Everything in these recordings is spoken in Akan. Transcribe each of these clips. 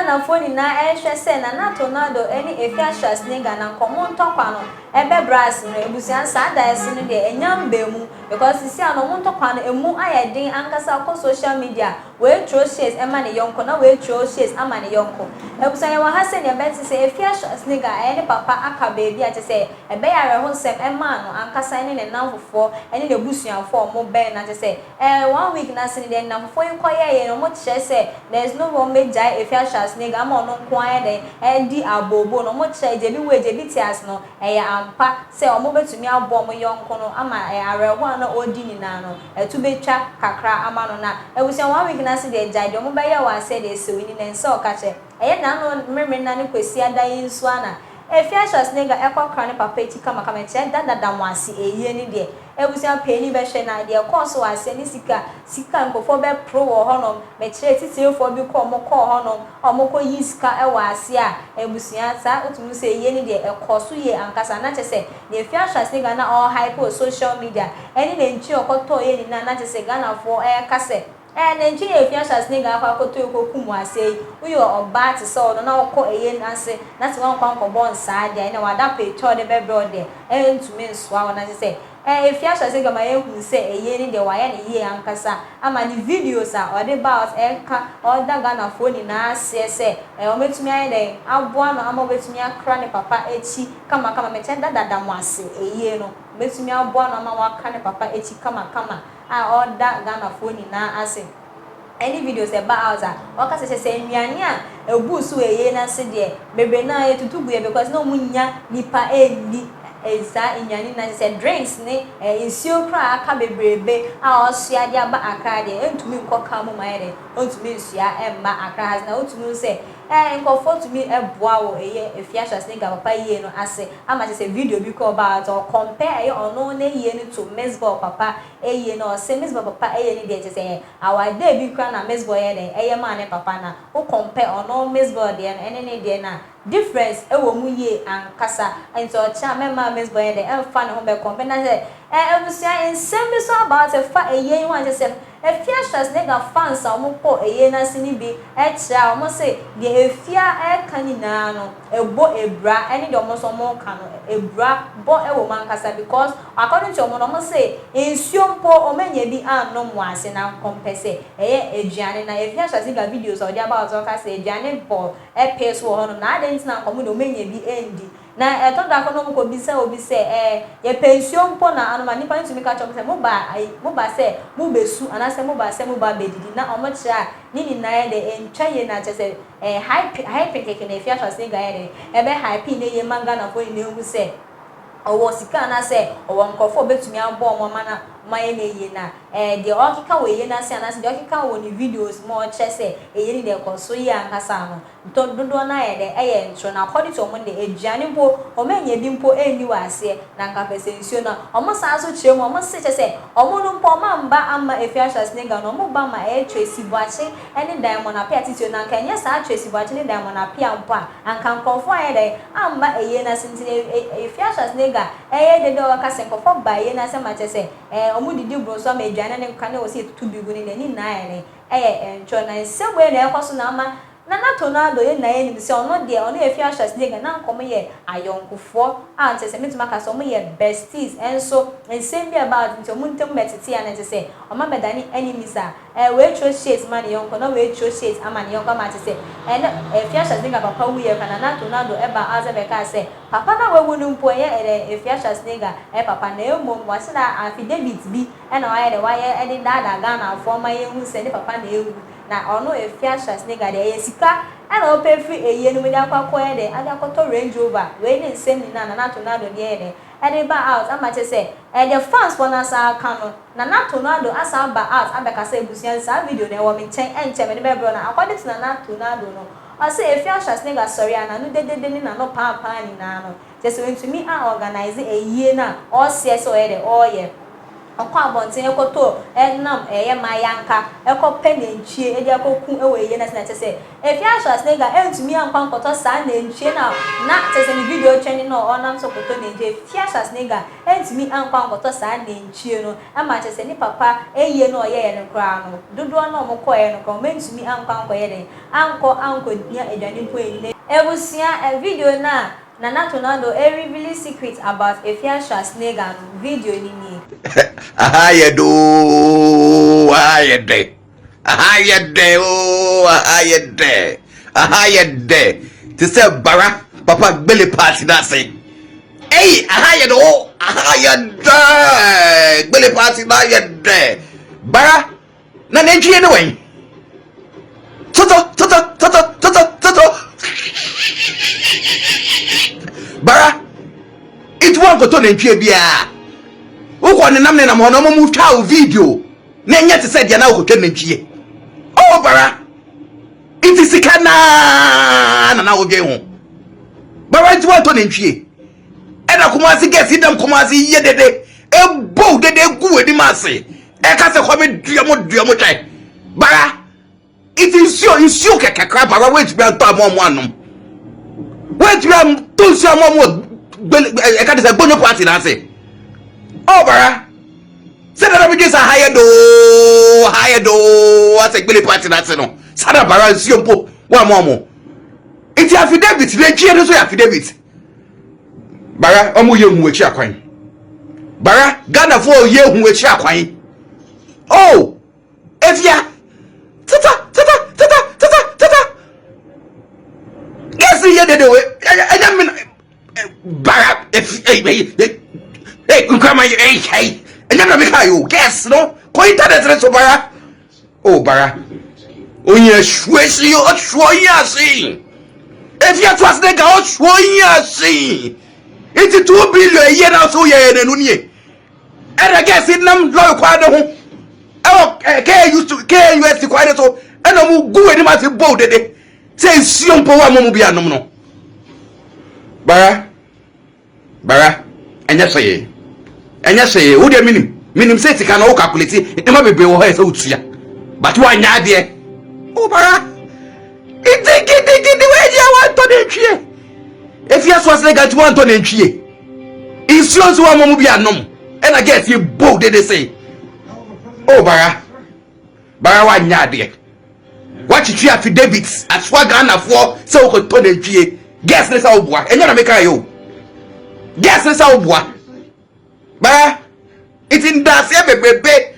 Ghana phone na ehwe se na tornado eni Afia Schwar ne Ghana nkomo ntokwa no ebe brass no ebusian sa da ese no de enyamba mu because sisi ano mo ntokwa no emu ayedin ankasa ko social media we throw shares ema ne yonko na we throw shares ama ne yonko ebusian wa ha se ne beti se Afia Schwar ne ga eni papa aka baby ate se ebe yare ho nsem ema no ankasa ne ne nanfofo eni ne busuanfo mo ben na te se 1 week na se ne de nanfofo nkoye ye no mo kire se there is no one major Afia Schwar ne ga ma no nko aye de di abobo no mo kire je bi we je bi tias no ampa se omo betumi abo mo yonko no ama areho na odi ni na no etu betwa kakra ama no na ebusian 1 week na se de jade omo be ye wa se de se wini na nse okache na no mmemme na ne kwesi adan nsu ana Afia Schwar ne ga ekokra ne papa eti kama kama che dada mwasi eye ni de ebusian peni be hwe na de course wa se ni sika nkofo be pro wo honom me kire titirefo bi ko mo ko honom omoko yi sika e wa ase a ebusian sa otumu se eye ni de ekoso ye ankasa na che se ne Afia Schwar ne ga na all hype social media eni ne nchi okoto ye ni na che se Ghana fo kase na nchi Afia Schwar ne ga akwa koto ekokumu ase uyo oba ti so no na okọ eye na ase na ti wan kwan ko bon sa dia na wada pecho de bebre de entumi nsoa wona se Afia Schwar se ga ma ehun se eye ni de wa ya ne ye ankasa ama ni videos a ode ba ka oda Ghana phone na ase se o metumi aye de aboa no ama betumi akra ne papa echi kama meche dada mo ase eye no betumi aboa no ama waka ne papa echi kama oda Ghana phone na ase any videos about out oka se nnuane a ebusu eye na se de bebe na etutugu ye because no munya nipa eni eza nnuane na se drinks ni ensio kra aka bebrebe a osua de aba akra de entumi nkoka mu maere ontumi nsua emma akra has na otumi se nkofo tumi eboa wo eye Afia Schwar ne ga papa ye no ase ama se video bi ko about or compare ono na ye ni to mesball papa eye no se mesball papa eye ni de se our day bi kra na mesball ye de eye ma ne papa na o compare ono mesball de ene ne de na difference ewo mu ye ankasa ento cha mema mesball ye de emfa ne ho be compare na se ebusia ensem bi so about fa eye wan se Afia Schwar ne ga fans a mo ko eye na sini bi kira o mo se de Afia kanina no ebo ebra eni de omo so mo ka no ebra bo ewo mankasa because according to omo no mo se ensuo mpo o menya bi anom wase na compese eduane na Afia Schwar ga videos o dia about o ka se eduane bo peso ho no na adenti na komo no menya bi endi na to da ko no ko bisa obi se ye pension mpo na anoma nipa ntumi ka chom se mo ba se mo besu anase mo ba se mo ba bedidi na omo kira ni na ye de entwa ye na che se hype keke na Afia Schwar ga ye de ebe hype ne ye manga na fo ni hu se owo sika na se owo nkofo betumi abo omo mana maye na ye na de okika we ye na se anase de okika wo ni videos mo che se eye ni de koso ye ankasa no to dodo na ye de eye ntro na according to omo de eduane mpo omo enya bi mpo eni wase na nka pese nsio na omo sa so kire mo omo se che se omo no mpo mamba ama Afia Schwar ne ga no omo ba ma Tracy Boache eni Diamond Apia titio na nka nya sa Tracy Boache ni Diamond Apia mpo anka nkofo aye de amba eye na sintine Afia Schwar ne ga eye de do ka se nkofo ba eye na se ma che se omo didi bro so ma eduane ne nka na o se tutu bigu ni na ye ntro na nsebwe na ekoso na ama na tornado ye na ye ni se ono de ono Afia Schwar ne ga na nkomo ye ayonkofo ante se mituma ka so mo ye besties enso ensem bi about nti omo ntem metete ya na te se o ma bedani enemies a we throw shades man yonko na we throw shades ama ne yonko ma te se na Afia Schwar ne ga papa wu ye kana na tornado eba azabe ka se papa na we wunu mpo ye Afia Schwar ne ga papa na emom wase na affidavit bi na wa ye de dada Ghana for ma ye hu se ne papa na ewu na ono Afia Schwar ne ga de sika ana o pe free eye no me da kwakọ ye de ada kwato Range Rover we ni nsem ni na tornado de ye de ede ba out ama che se the fans for na sa aka no na tornado asa ba out abeka sa ebusian sa video na wo me chen enche me be bro na according to na tornado no o se Afia Schwar ne ga sorry ana no dedede ni na no pa ni na no just want to me organize eye na o se so ye de o ye akwa abonten ekoto enam eye mayanka ekope nenchie edi akoku ewe na tese Afia Schwar nega entumi ankwa nkoto sa nenchie na tese ni video trending no onam so koto nenchie Afia Schwar nega entumi ankwa nkoto sa nenchie no ama tese ni papa eye no ye no kra no dodo no mo koye no kra mentumi ankwa nkoye den anko nya edwane po eni ebusia video na Nana Tonado reveal secret about Afia Schwar nega video ni ni Ahayede to say bara papa belly party that say hey ahayede belly party na yede bara na nenchi anyway toto bara it won't go to nenchi bia uko ne namne na mono mu twa video na nya te said ya na ukotwa nantwie oh bara it is kana na wo dwen ho bara it want to nantwie e na kumasi gesi dam kumasi ye dede e bo dede gu edi mase e ka se ko me duamo twan bara it is you kekakra bara wait be to amom anom wait be to si amom e ka de se gbonyo party na se oh bara say that we just higher do what a billy party that's no sada bara siompo wa momo it affidavit dey tue so affidavit bara omo ye hu echi akwan bara Ghana for ye hu echi akwan oh Afia tata yes ye dey we anya bara hey nkama hey enyamna meka yo guess no ko internet re so bara oh bara onye shwesi yo shwoya si Afia Schwar nega o shwoya si iti 2 billion ye na so ye nenu nie era guess nam lo kwa de ho e ke used to ke US kwa de so ena mu gu eni ma se bow dede say siompo wa mo bia nom no bara enya say wo de minim say tika na wo calculate e ma bebe wo ha say utua but wa nya de o bara gidi we dia wa to de twie Afia Schwar nega ti wa to de twie insurance wa mo bia nom e na get you bold they say o bara wa nya de what you affidavits as wa Ghana for say wo to de twie guess na say wo boa enya na meka yo guess na say wo boa ba it in das e bebebe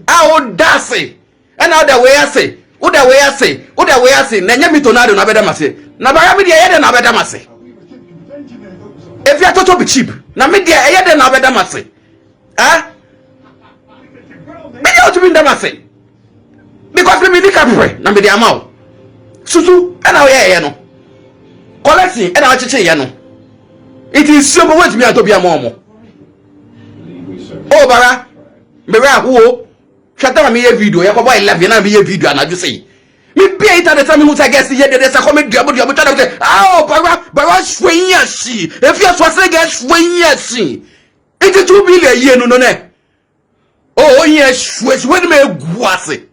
a o das e na o da we ase na nya mi Tonado na beda mase na bara mi de ye de na beda mase Afia toto be cheap na mi de ye de na beda mase ah me de o to be nda mase because me di kapre na me de amaw susu na o ye no collecting na o cheche ye no it is so wait me to be amaw oh bara me ra ho shata me ye video ya ko boy live na me ye video anaju say me be ita de time who say guess ye de say come duabo tell say ah bara shwenya si Afia Schwar say get shwenya si it 2 billion ye no ne oh ye shwe me guase